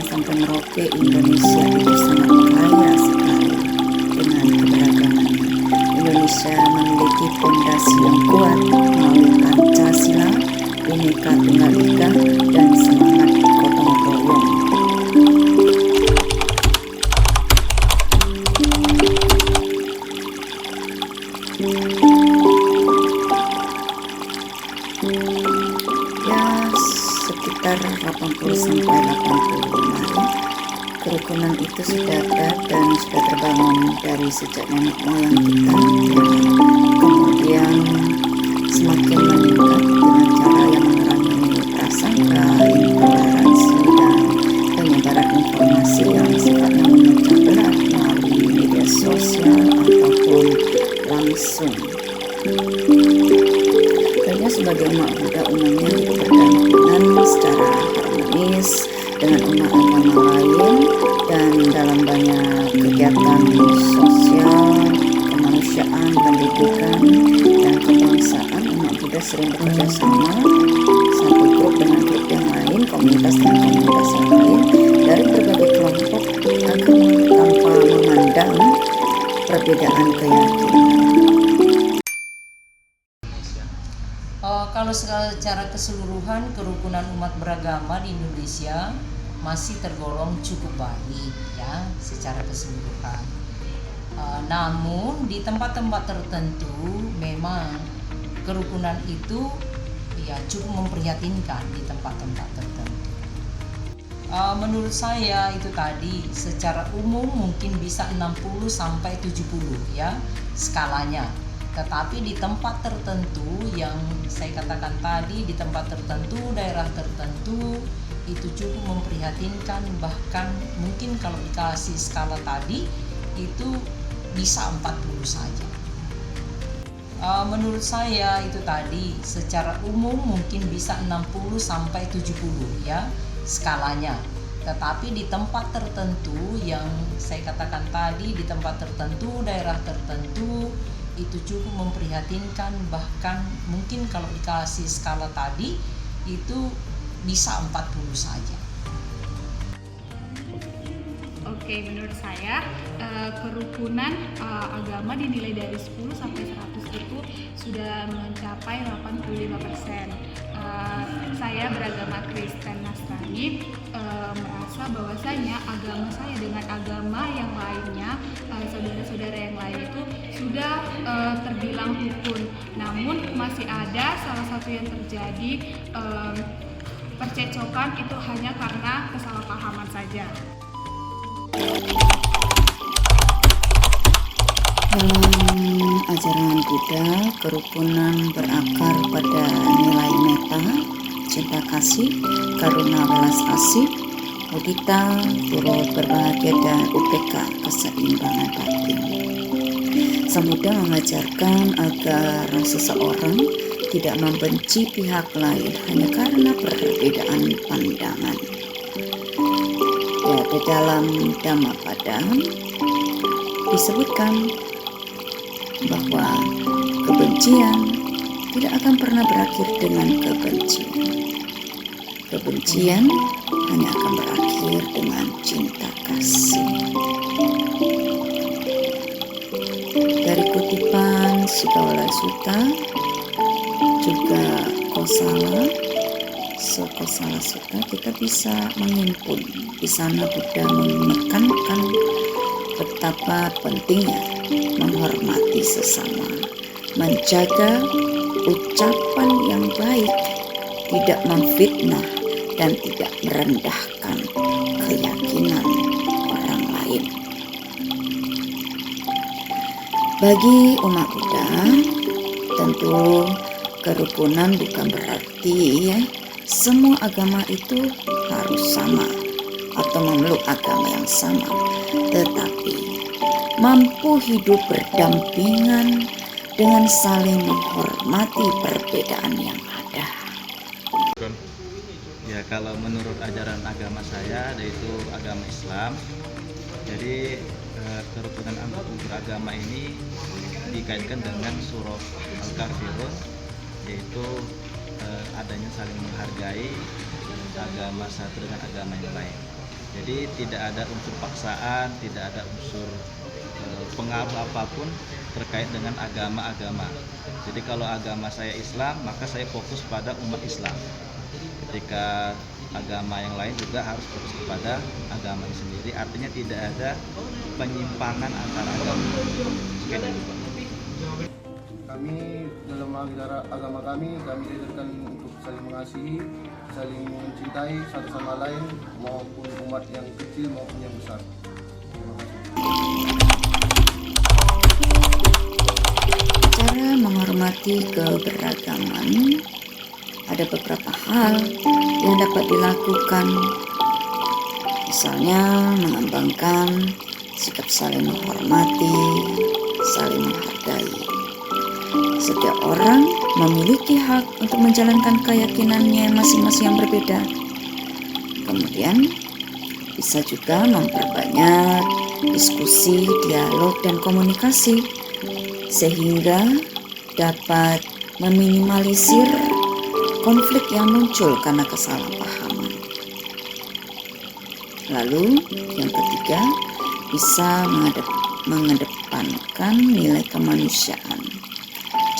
Sabang sampai Merauke, Indonesia itu sangat kaya sekali dengan keberagamannya. Indonesia memiliki fondasi yang kuat melalui Pancasila, Bhinneka Tunggal Ika, dan semangat gotong royong. Ya, sekitar 80-85 kerukunan itu sudah ada dan sudah terbangun dari sejak nenek moyang kita, kemudian semakin meningkat dengan cara yang mengurangi prasangka, intoleransi, dan penyebaran informasi yang sifatnya memecah belah melalui media sosial ataupun langsung. Tentunya sebagai umat Buddha umumnya hidup berdampingan secara harmonis dengan umat agama lain, dan dalam banyak kegiatan sosial, kemanusiaan, pendidikan, dan kebangsaan, umat Buddha sering bekerja sama satu grup dengan grup yang lain, komunitas dengan komunitas yang lain, dari berbagai kelompok agama tanpa memandang perbedaan keyakinan. Kalau secara keseluruhan kerukunan umat beragama di Indonesia masih tergolong cukup baik ya secara keseluruhan. Namun di tempat-tempat tertentu memang kerukunan itu ya cukup memprihatinkan di tempat-tempat tertentu. Menurut saya itu tadi secara umum mungkin bisa 60 sampai 70 ya skalanya. Tetapi di tempat tertentu yang saya katakan tadi, di tempat tertentu, daerah tertentu itu cukup memprihatinkan, bahkan mungkin kalau dikasih skala tadi itu bisa 40 saja. Menurut saya itu tadi secara umum mungkin bisa 60 sampai 70 ya skalanya. Tetapi di tempat tertentu yang saya katakan tadi, di tempat tertentu, daerah tertentu itu cukup memprihatinkan, bahkan mungkin kalau dikasih skala tadi itu bisa 40 saja. Oke, menurut saya kerukunan agama dinilai dari 10 sampai 100 itu sudah mencapai 85%. Saya beragama Kristen Nasrani merasa bahwasanya agama saya dengan agama yang lainnya, saudara-saudara yang lain itu sudah terbilang rukun. Namun masih ada salah satu yang terjadi percecokan, itu hanya karena kesalahpahaman saja. Dalam ajaran Buddha, kerukunan berakar pada nilai metta, cinta kasih, karuna welas asih, mudita, turut berbahagia, dan upeka, keseimbangan batin. Sang Buddha mengajarkan agar seseorang tidak membenci pihak lain hanya karena perbedaan pandangan. Ya, di dalam Dhammapada disebutkan bahwa kebencian tidak akan pernah berakhir dengan kebencian. Kebencian hanya akan berakhir dengan cinta kasih. Dari kutipan Sukawala Sutta, juga Kosala Sutta, kita bisa mengimpun di sana Buddha menekankan betapa pentingnya menghormati sesama, menjaga ucapan yang baik, tidak memfitnah dan tidak merendahkan keyakinan orang lain. Bagi umat Buddha, tentu kerukunan bukan berarti semua agama itu harus sama atau memeluk agama yang sama, tetapi mampu hidup berdampingan dengan saling menghormati perbedaan yang ada. Ya, kalau menurut ajaran agama saya, yaitu agama Islam, jadi kerukunan antar beragama ini dikaitkan dengan surah Al-Kafirun, yaitu adanya saling menghargai agama satu dengan agama yang lain. Jadi tidak ada unsur paksaan, tidak ada unsur pengaruh apapun terkait dengan agama-agama. Jadi kalau agama saya Islam, maka saya fokus pada umat Islam. Ketika agama yang lain juga harus fokus kepada agama sendiri. Artinya tidak ada penyimpangan antara agama. Kami dalam agama kami diajarkan untuk saling mengasihi, saling mencintai satu sama lain, maupun umat yang kecil maupun yang besar. Terima kasih. Cara menghormati keberagaman, ada beberapa hal yang dapat dilakukan. Misalnya mengembangkan sikap saling menghormati, saling menghargai. Setiap orang memiliki hak untuk menjalankan keyakinannya masing-masing yang berbeda. Kemudian bisa juga memperbanyak diskusi, dialog, dan komunikasi sehingga dapat meminimalisir konflik yang muncul karena kesalahpahaman. Lalu yang ketiga, bisa mengedepankan nilai kemanusiaan.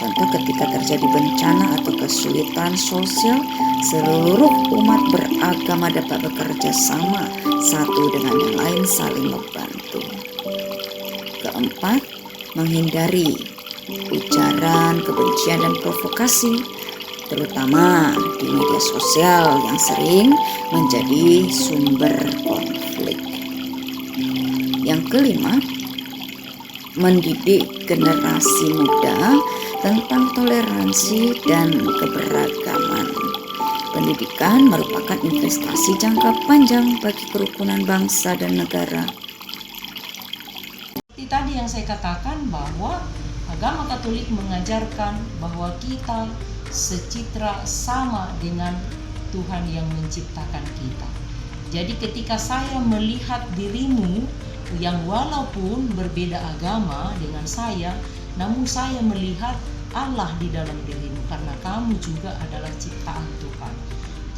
Contoh, ketika terjadi bencana atau kesulitan sosial, seluruh umat beragama dapat bekerja sama satu dengan yang lain, saling membantu. Keempat, menghindari ujaran kebencian dan provokasi, terutama di media sosial yang sering menjadi sumber konflik. Yang kelima, mendidik generasi muda tentang toleransi dan keberagaman. Pendidikan merupakan investasi jangka panjang bagi kerukunan bangsa dan negara. Seperti tadi yang saya katakan, bahwa agama Katolik mengajarkan bahwa kita secitra sama dengan Tuhan yang menciptakan kita. Jadi ketika saya melihat dirimu yang walaupun berbeda agama dengan saya, namun saya melihat Allah di dalam dirimu, karena kamu juga adalah ciptaan Tuhan.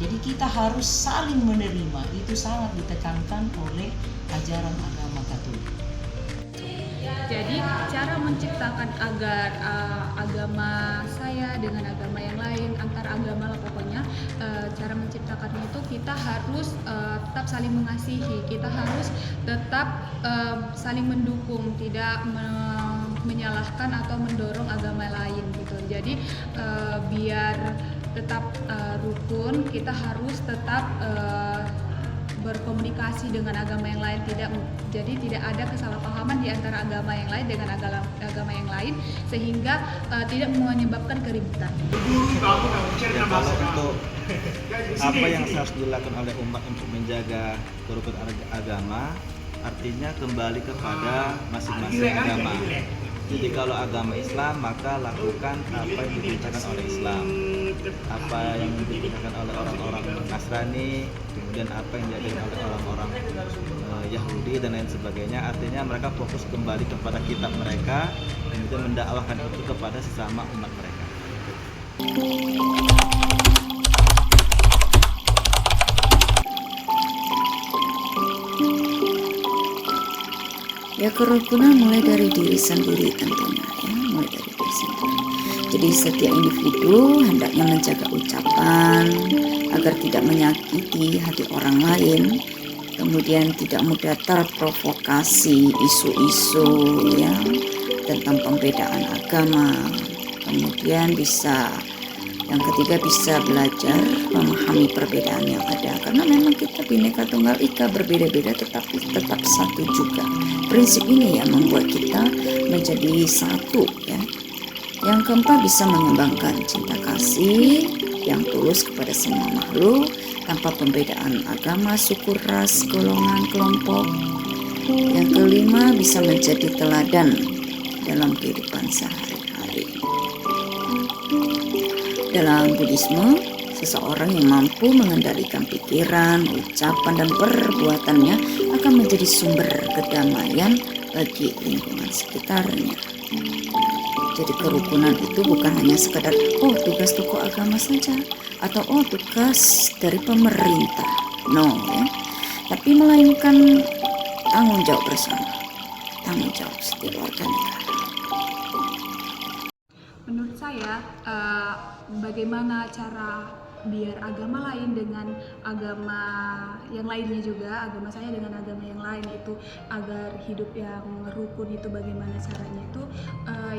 Jadi kita harus saling menerima, itu sangat ditekankan oleh ajaran agama Katolik. Jadi cara menciptakan agar agama saya dengan agama yang lain, antar agama lah pokoknya, cara menciptakannya itu kita harus tetap saling mengasihi, kita harus tetap saling mendukung, tidak menyalahkan atau mendorong agama lain gitu. Jadi biar tetap rukun, kita harus tetap berkomunikasi dengan agama yang lain, jadi tidak ada kesalahpahaman di antara agama yang lain dengan agama yang lain, sehingga tidak menyebabkan keributan. Ya, kalau untuk apa yang harus dilakukan oleh umat untuk menjaga kerukunan agama, artinya kembali kepada masing-masing agama. Jadi kalau agama Islam, maka lakukan apa yang diperintahkan oleh Islam, apa yang diperintahkan oleh orang-orang Nasrani, kemudian apa yang diajarkan oleh orang-orang Yahudi dan lain sebagainya. Artinya mereka fokus kembali kepada kitab mereka, kemudian mendakwahkan itu kepada sesama umat mereka. Ya, kerukunan mulai dari diri sendiri tentunya, ya, mulai dari diri sendiri. Jadi setiap individu hendaknya menjaga ucapan agar tidak menyakiti hati orang lain, kemudian tidak mudah terprovokasi isu-isu ya tentang pembedaan agama. Kemudian yang ketiga bisa belajar memahami perbedaan yang ada, karena memang kita Bhinneka Tunggal Ika, berbeda-beda tetapi tetap satu juga. Prinsip ini yang membuat kita menjadi satu ya. Yang keempat, bisa mengembangkan cinta kasih yang tulus kepada semua makhluk tanpa pembedaan agama, suku, ras, golongan, kelompok. Yang kelima, bisa menjadi teladan dalam kehidupan sehari-hari. Dalam Buddhisme, seseorang yang mampu mengendalikan pikiran, ucapan, dan perbuatannya akan menjadi sumber kedamaian bagi lingkungan sekitarnya. Jadi kerukunan itu bukan hanya sekadar tugas tokoh agama saja atau tugas dari pemerintah. No ya. tapi melainkan tanggung jawab bersama, tanggung jawab setiap warga negara. Menurut saya, bagaimana cara biar agama lain dengan agama yang lainnya juga, agama saya dengan agama yang lain itu agar hidup yang rukun itu bagaimana caranya itu,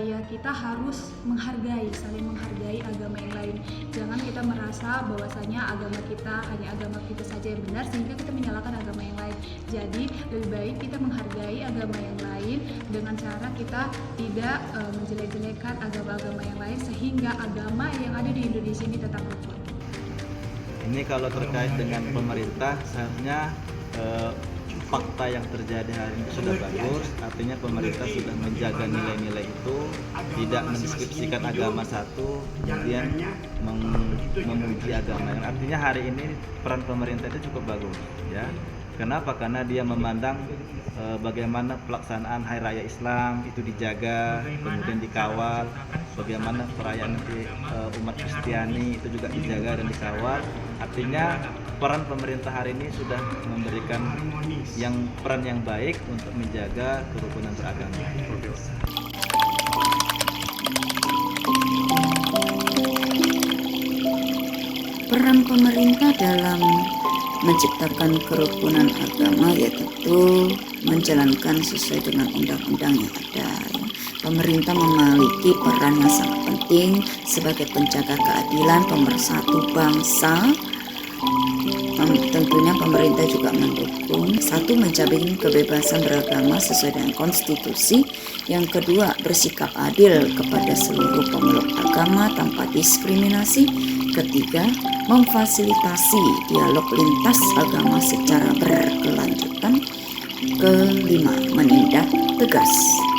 ya kita harus menghargai, saling menghargai agama yang lain. Jangan kita merasa bahwasanya agama kita hanya agama kita saja yang benar sehingga kita menyalahkan agama yang lain. Jadi lebih baik kita menghargai agama yang lain dengan cara kita tidak menjelek-jelekan agama-agama yang lain sehingga agama yang ada di Indonesia ini tetap rukun. Ini kalau terkait dengan pemerintah, seharusnya fakta yang terjadi hari ini sudah bagus, artinya pemerintah sudah menjaga nilai-nilai itu, tidak mendeskripsikan agama satu, kemudian memuji agama yang artinya hari ini peran pemerintah itu cukup bagus, ya. Kenapa? Karena dia memandang bagaimana pelaksanaan Hari Raya Islam itu dijaga, kemudian dikawal, bagaimana perayaan umat Kristiani itu juga dijaga dan dikawal. Artinya peran pemerintah hari ini sudah memberikan peran yang baik untuk menjaga kerukunan beragama. Peran pemerintah dalam menciptakan kerukunan agama ya tentu menjalankan sesuai dengan undang-undang yang ada. Pemerintah memiliki peran yang sangat penting sebagai penjaga keadilan, pemersatu bangsa. Tentunya pemerintah juga mendukung, satu, menjamin kebebasan beragama sesuai dengan konstitusi, yang kedua, bersikap adil kepada seluruh pemeluk agama tanpa diskriminasi, ketiga, memfasilitasi dialog lintas agama secara berkelanjutan, kelima, menindak tegas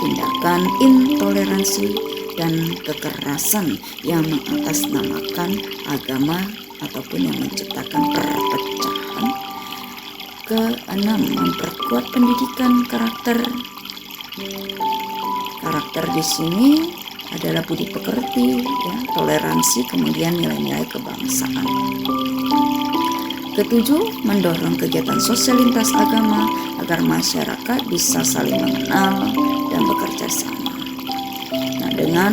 tindakan intoleransi dan kekerasan yang mengatasnamakan agama ataupun yang menciptakan perpecahan. Keenam, memperkuat pendidikan karakter. Karakter di sini adalah budi pekerti, ya, toleransi, kemudian nilai-nilai kebangsaan. Ketujuh, mendorong kegiatan sosial lintas agama agar masyarakat bisa saling mengenal dan bekerja sama. Nah, dengan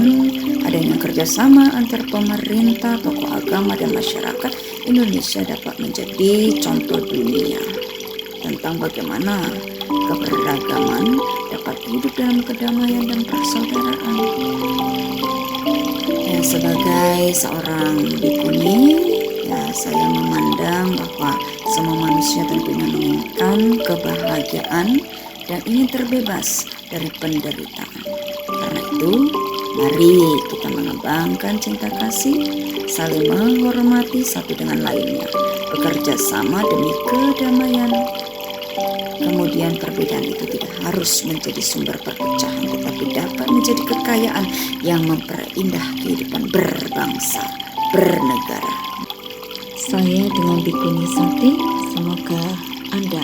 adanya kerjasama antar pemerintah, tokoh agama, dan masyarakat, Indonesia dapat menjadi contoh dunia tentang bagaimana keberagaman dapat hidup dalam kedamaian dan persaudaraan. Ya, sebagai seorang bikuni, ya, saya memandang bahwa semua manusia tentunya menginginkan kebahagiaan dan ingin terbebas dari penderitaan. Karena itu, mari kita mengembangkan cinta kasih, saling menghormati satu dengan lainnya, bekerja sama demi kedamaian. Kemudian perbedaan itu tidak harus menjadi sumber perpecahan, tetapi dapat menjadi kekayaan yang memperindah kehidupan berbangsa, bernegara. Saya dengan Bikuni Santi, semoga Anda